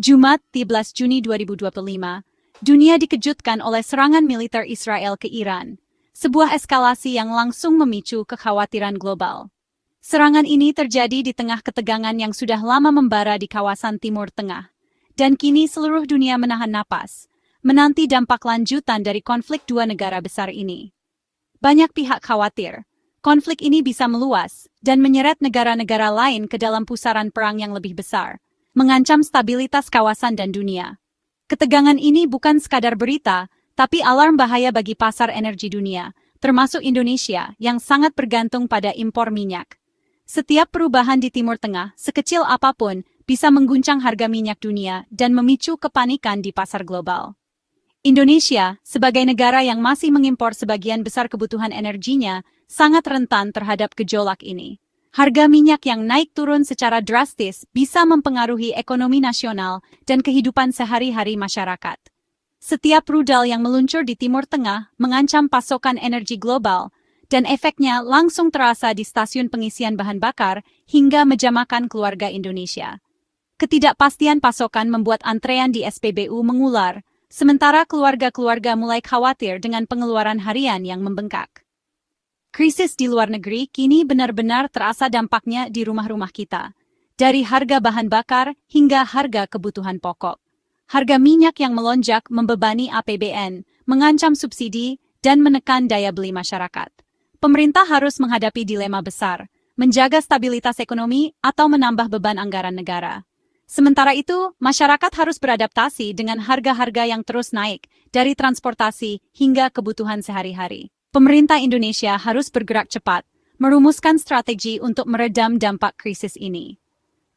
Jumat, 13 Juni 2025, dunia dikejutkan oleh serangan militer Israel ke Iran, sebuah eskalasi yang langsung memicu kekhawatiran global. Serangan ini terjadi di tengah ketegangan yang sudah lama membara di kawasan Timur Tengah, dan kini seluruh dunia menahan napas, menanti dampak lanjutan dari konflik dua negara besar ini. Banyak pihak khawatir, konflik ini bisa meluas dan menyeret negara-negara lain ke dalam pusaran perang yang lebih besar, mengancam stabilitas kawasan dan dunia. Ketegangan ini bukan sekadar berita, tapi alarm bahaya bagi pasar energi dunia, termasuk Indonesia yang sangat bergantung pada impor minyak. Setiap perubahan di Timur Tengah, sekecil apapun, bisa mengguncang harga minyak dunia dan memicu kepanikan di pasar global. Indonesia, sebagai negara yang masih mengimpor sebagian besar kebutuhan energinya, sangat rentan terhadap gejolak ini. Harga minyak yang naik turun secara drastis bisa mempengaruhi ekonomi nasional dan kehidupan sehari-hari masyarakat. Setiap rudal yang meluncur di Timur Tengah mengancam pasokan energi global, dan efeknya langsung terasa di stasiun pengisian bahan bakar hingga menjamakan keluarga Indonesia. Ketidakpastian pasokan membuat antrean di SPBU mengular, sementara keluarga-keluarga mulai khawatir dengan pengeluaran harian yang membengkak. Krisis di luar negeri kini benar-benar terasa dampaknya di rumah-rumah kita, dari harga bahan bakar hingga harga kebutuhan pokok. Harga minyak yang melonjak membebani APBN, mengancam subsidi, dan menekan daya beli masyarakat. Pemerintah harus menghadapi dilema besar, menjaga stabilitas ekonomi atau menambah beban anggaran negara. Sementara itu, masyarakat harus beradaptasi dengan harga-harga yang terus naik, dari transportasi hingga kebutuhan sehari-hari. Pemerintah Indonesia harus bergerak cepat, merumuskan strategi untuk meredam dampak krisis ini.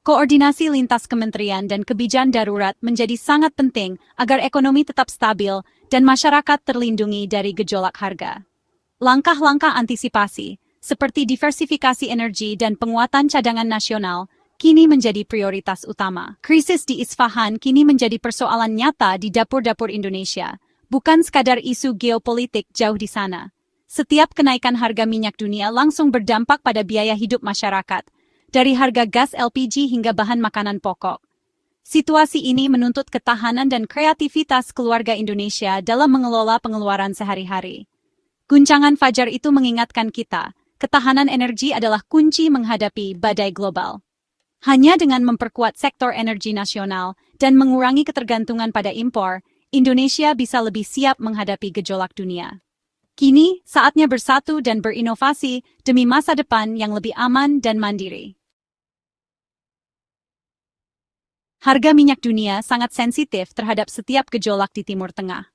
Koordinasi lintas kementerian dan kebijakan darurat menjadi sangat penting agar ekonomi tetap stabil dan masyarakat terlindungi dari gejolak harga. Langkah-langkah antisipasi, seperti diversifikasi energi dan penguatan cadangan nasional, kini menjadi prioritas utama. Krisis di Isfahan kini menjadi persoalan nyata di dapur-dapur Indonesia, bukan sekadar isu geopolitik jauh di sana. Setiap kenaikan harga minyak dunia langsung berdampak pada biaya hidup masyarakat, dari harga gas LPG hingga bahan makanan pokok. Situasi ini menuntut ketahanan dan kreativitas keluarga Indonesia dalam mengelola pengeluaran sehari-hari. Guncangan fajar itu mengingatkan kita, ketahanan energi adalah kunci menghadapi badai global. Hanya dengan memperkuat sektor energi nasional dan mengurangi ketergantungan pada impor, Indonesia bisa lebih siap menghadapi gejolak dunia. Kini, saatnya bersatu dan berinovasi demi masa depan yang lebih aman dan mandiri. Harga minyak dunia sangat sensitif terhadap setiap gejolak di Timur Tengah.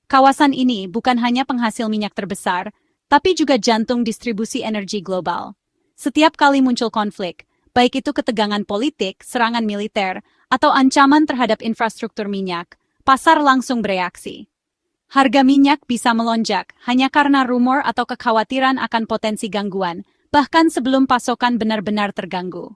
Kawasan ini bukan hanya penghasil minyak terbesar, tapi juga jantung distribusi energi global. Setiap kali muncul konflik, baik itu ketegangan politik, serangan militer, atau ancaman terhadap infrastruktur minyak, pasar langsung bereaksi. Harga minyak bisa melonjak hanya karena rumor atau kekhawatiran akan potensi gangguan, bahkan sebelum pasokan benar-benar terganggu.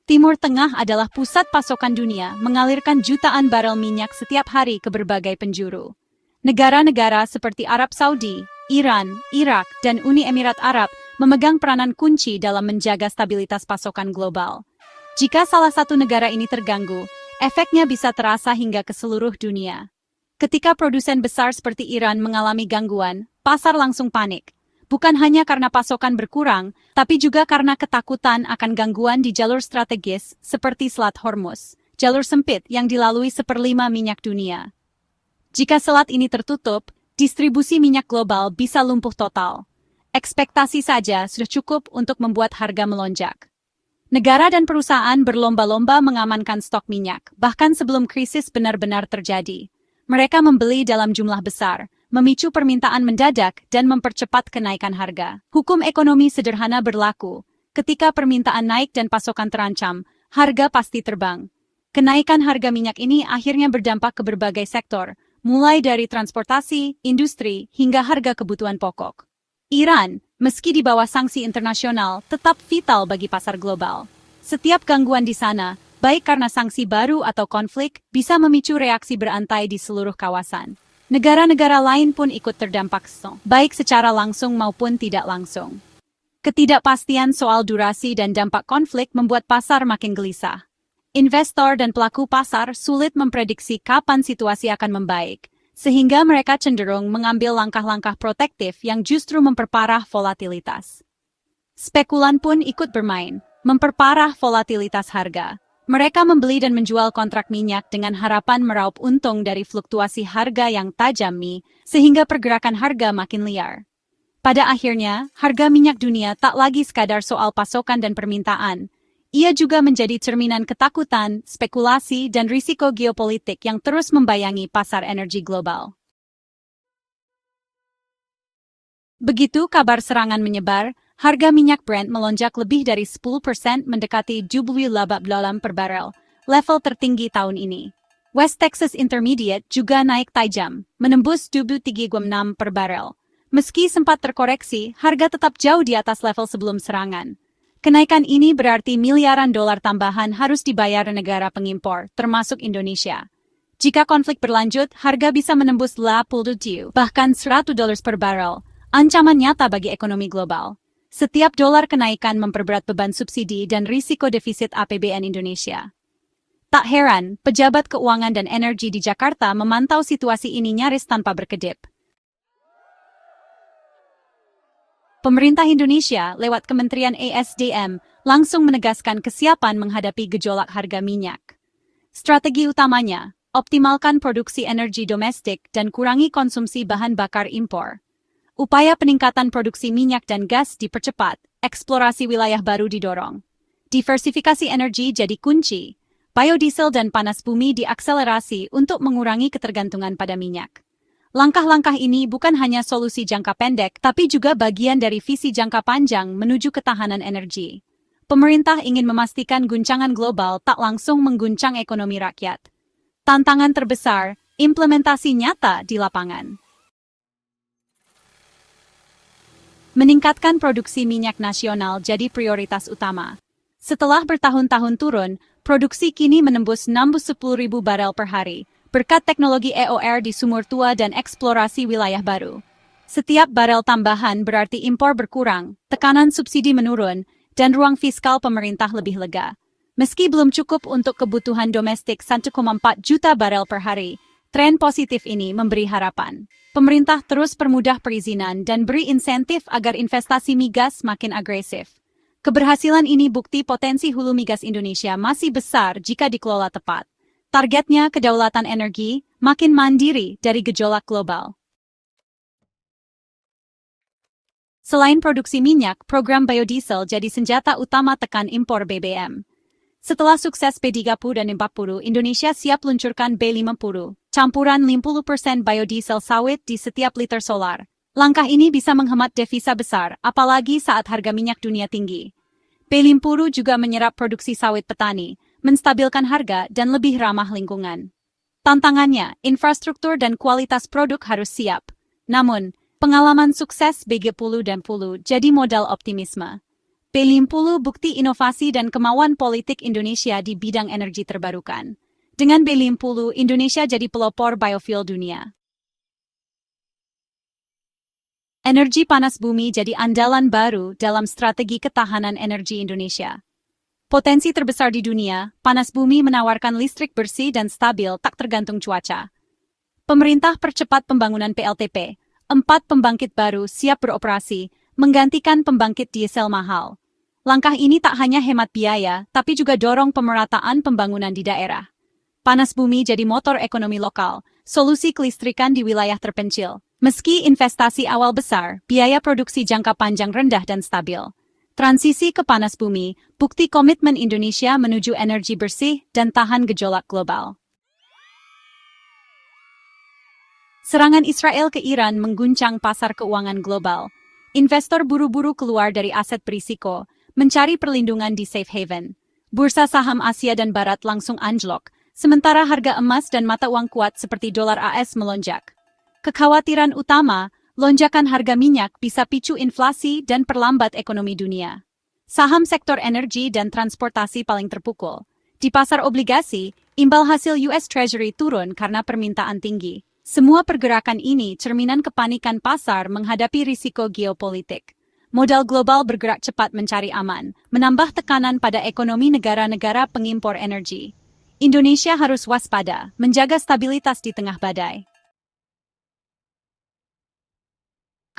Timur Tengah adalah pusat pasokan dunia, mengalirkan jutaan barel minyak setiap hari ke berbagai penjuru. Negara-negara seperti Arab Saudi, Iran, Irak, dan Uni Emirat Arab memegang peranan kunci dalam menjaga stabilitas pasokan global. Jika salah satu negara ini terganggu, efeknya bisa terasa hingga ke seluruh dunia. Ketika produsen besar seperti Iran mengalami gangguan, pasar langsung panik. Bukan hanya karena pasokan berkurang, tapi juga karena ketakutan akan gangguan di jalur strategis seperti Selat Hormuz, jalur sempit yang dilalui 1/5 minyak dunia. Jika selat ini tertutup, distribusi minyak global bisa lumpuh total. Ekspektasi saja sudah cukup untuk membuat harga melonjak. Negara dan perusahaan berlomba-lomba mengamankan stok minyak, bahkan sebelum krisis benar-benar terjadi. Mereka membeli dalam jumlah besar, memicu permintaan mendadak dan mempercepat kenaikan harga. Hukum ekonomi sederhana berlaku. Ketika permintaan naik dan pasokan terancam, harga pasti terbang. Kenaikan harga minyak ini akhirnya berdampak ke berbagai sektor, mulai dari transportasi, industri, hingga harga kebutuhan pokok. Iran, meski di bawah sanksi internasional, tetap vital bagi pasar global. Setiap gangguan di sana, baik karena sanksi baru atau konflik, bisa memicu reaksi berantai di seluruh kawasan. Negara-negara lain pun ikut terdampak, baik secara langsung maupun tidak langsung. Ketidakpastian soal durasi dan dampak konflik membuat pasar makin gelisah. Investor dan pelaku pasar sulit memprediksi kapan situasi akan membaik, sehingga mereka cenderung mengambil langkah-langkah protektif yang justru memperparah volatilitas. Spekulan pun ikut bermain, memperparah volatilitas harga. Mereka membeli dan menjual kontrak minyak dengan harapan meraup untung dari fluktuasi harga yang tajam sehingga pergerakan harga makin liar. Pada akhirnya, harga minyak dunia tak lagi sekadar soal pasokan dan permintaan. Ia juga menjadi cerminan ketakutan, spekulasi, dan risiko geopolitik yang terus membayangi pasar energi global. Begitu kabar serangan menyebar, harga minyak Brent melonjak lebih dari 10% mendekati $70 per barel, level tertinggi tahun ini. West Texas Intermediate juga naik tajam, menembus $76 per barel. Meski sempat terkoreksi, harga tetap jauh di atas level sebelum serangan. Kenaikan ini berarti miliaran dolar tambahan harus dibayar negara pengimpor, termasuk Indonesia. Jika konflik berlanjut, harga bisa menembus $80, bahkan $100 per barel. Ancaman nyata bagi ekonomi global. Setiap dolar kenaikan memperberat beban subsidi dan risiko defisit APBN Indonesia. Tak heran, pejabat keuangan dan energi di Jakarta memantau situasi ini nyaris tanpa berkedip. Pemerintah Indonesia lewat Kementerian ESDM langsung menegaskan kesiapan menghadapi gejolak harga minyak. Strategi utamanya, optimalkan produksi energi domestik dan kurangi konsumsi bahan bakar impor. Upaya peningkatan produksi minyak dan gas dipercepat, eksplorasi wilayah baru didorong. Diversifikasi energi jadi kunci. Biodiesel dan panas bumi diakselerasi untuk mengurangi ketergantungan pada minyak. Langkah-langkah ini bukan hanya solusi jangka pendek, tapi juga bagian dari visi jangka panjang menuju ketahanan energi. Pemerintah ingin memastikan guncangan global tak langsung mengguncang ekonomi rakyat. Tantangan terbesar, implementasi nyata di lapangan. Meningkatkan produksi minyak nasional jadi prioritas utama. Setelah bertahun-tahun turun, produksi kini menembus 60.000 barel per hari, berkat teknologi EOR di sumur tua dan eksplorasi wilayah baru. Setiap barel tambahan berarti impor berkurang, tekanan subsidi menurun, dan ruang fiskal pemerintah lebih lega. Meski belum cukup untuk kebutuhan domestik 1,4 juta barel per hari, tren positif ini memberi harapan. Pemerintah terus permudah perizinan dan beri insentif agar investasi migas makin agresif. Keberhasilan ini bukti potensi hulu migas Indonesia masih besar jika dikelola tepat. Targetnya kedaulatan energi, makin mandiri dari gejolak global. Selain produksi minyak, program biodiesel jadi senjata utama tekan impor BBM. Setelah sukses B30 dan 40, Indonesia siap luncurkan B50, campuran 50% biodiesel sawit di setiap liter solar. Langkah ini bisa menghemat devisa besar, apalagi saat harga minyak dunia tinggi. B50 juga menyerap produksi sawit petani, menstabilkan harga dan lebih ramah lingkungan. Tantangannya, infrastruktur dan kualitas produk harus siap. Namun, pengalaman sukses B30 dan 10 jadi modal optimisme. B50 bukti inovasi dan kemauan politik Indonesia di bidang energi terbarukan. Dengan B50, Indonesia jadi pelopor biofuel dunia. Energi panas bumi jadi andalan baru dalam strategi ketahanan energi Indonesia. Potensi terbesar di dunia, panas bumi menawarkan listrik bersih dan stabil tak tergantung cuaca. Pemerintah percepat pembangunan PLTP, 4 pembangkit baru siap beroperasi, menggantikan pembangkit diesel mahal. Langkah ini tak hanya hemat biaya, tapi juga dorong pemerataan pembangunan di daerah. Panas bumi jadi motor ekonomi lokal, solusi kelistrikan di wilayah terpencil. Meski investasi awal besar, biaya produksi jangka panjang rendah dan stabil. Transisi ke panas bumi, bukti komitmen Indonesia menuju energi bersih dan tahan gejolak global. Serangan Israel ke Iran mengguncang pasar keuangan global. Investor buru-buru keluar dari aset berisiko, mencari perlindungan di safe haven. Bursa saham Asia dan Barat langsung anjlok, sementara harga emas dan mata uang kuat seperti dolar AS melonjak. Kekhawatiran utama, lonjakan harga minyak bisa picu inflasi dan perlambat ekonomi dunia. Saham sektor energi dan transportasi paling terpukul. Di pasar obligasi, imbal hasil US Treasury turun karena permintaan tinggi. Semua pergerakan ini cerminan kepanikan pasar menghadapi risiko geopolitik. modal global bergerak cepat mencari aman, menambah tekanan pada ekonomi negara-negara pengimpor energi. Indonesia harus waspada, menjaga stabilitas di tengah badai.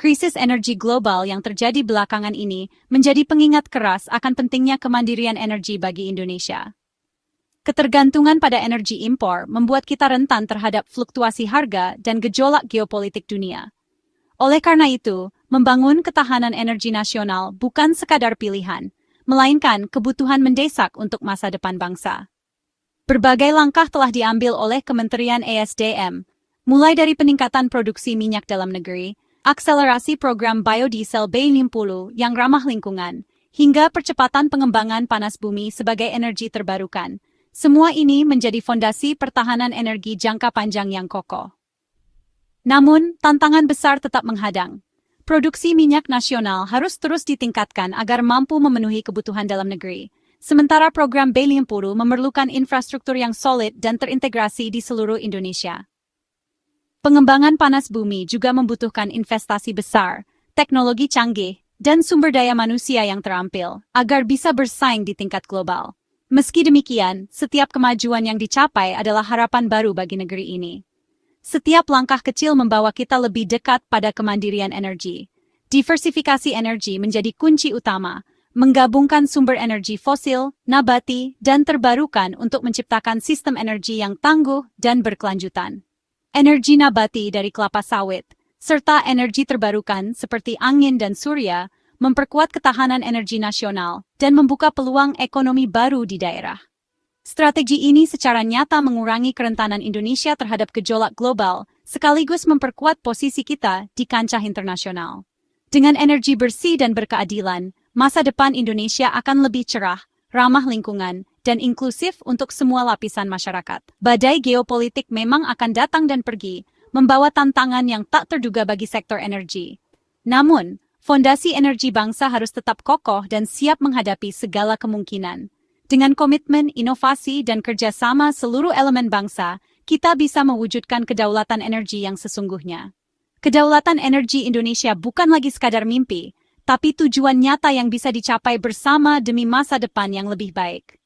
Krisis energi global yang terjadi belakangan ini menjadi pengingat keras akan pentingnya kemandirian energi bagi Indonesia. Ketergantungan pada energi impor membuat kita rentan terhadap fluktuasi harga dan gejolak geopolitik dunia. Oleh karena itu, membangun ketahanan energi nasional bukan sekadar pilihan, melainkan kebutuhan mendesak untuk masa depan bangsa. Berbagai langkah telah diambil oleh Kementerian ESDM, mulai dari peningkatan produksi minyak dalam negeri, akselerasi program biodiesel B50 yang ramah lingkungan, hingga percepatan pengembangan panas bumi sebagai energi terbarukan. Semua ini menjadi fondasi pertahanan energi jangka panjang yang kokoh. Namun, tantangan besar tetap menghadang. Produksi minyak nasional harus terus ditingkatkan agar mampu memenuhi kebutuhan dalam negeri. Sementara program B50 memerlukan infrastruktur yang solid dan terintegrasi di seluruh Indonesia. Pengembangan panas bumi juga membutuhkan investasi besar, teknologi canggih, dan sumber daya manusia yang terampil, agar bisa bersaing di tingkat global. Meski demikian, setiap kemajuan yang dicapai adalah harapan baru bagi negeri ini. Setiap langkah kecil membawa kita lebih dekat pada kemandirian energi. Diversifikasi energi menjadi kunci utama, menggabungkan sumber energi fosil, nabati, dan terbarukan untuk menciptakan sistem energi yang tangguh dan berkelanjutan. Energi nabati dari kelapa sawit, serta energi terbarukan seperti angin dan surya, memperkuat ketahanan energi nasional dan membuka peluang ekonomi baru di daerah. Strategi ini secara nyata mengurangi kerentanan Indonesia terhadap gejolak global, sekaligus memperkuat posisi kita di kancah internasional. Dengan energi bersih dan berkeadilan, masa depan Indonesia akan lebih cerah, ramah lingkungan, dan inklusif untuk semua lapisan masyarakat. Badai geopolitik memang akan datang dan pergi, membawa tantangan yang tak terduga bagi sektor energi. Namun, fondasi energi bangsa harus tetap kokoh dan siap menghadapi segala kemungkinan. Dengan komitmen, inovasi, dan kerjasama seluruh elemen bangsa, kita bisa mewujudkan kedaulatan energi yang sesungguhnya. Kedaulatan energi Indonesia bukan lagi sekadar mimpi, tapi tujuan nyata yang bisa dicapai bersama demi masa depan yang lebih baik.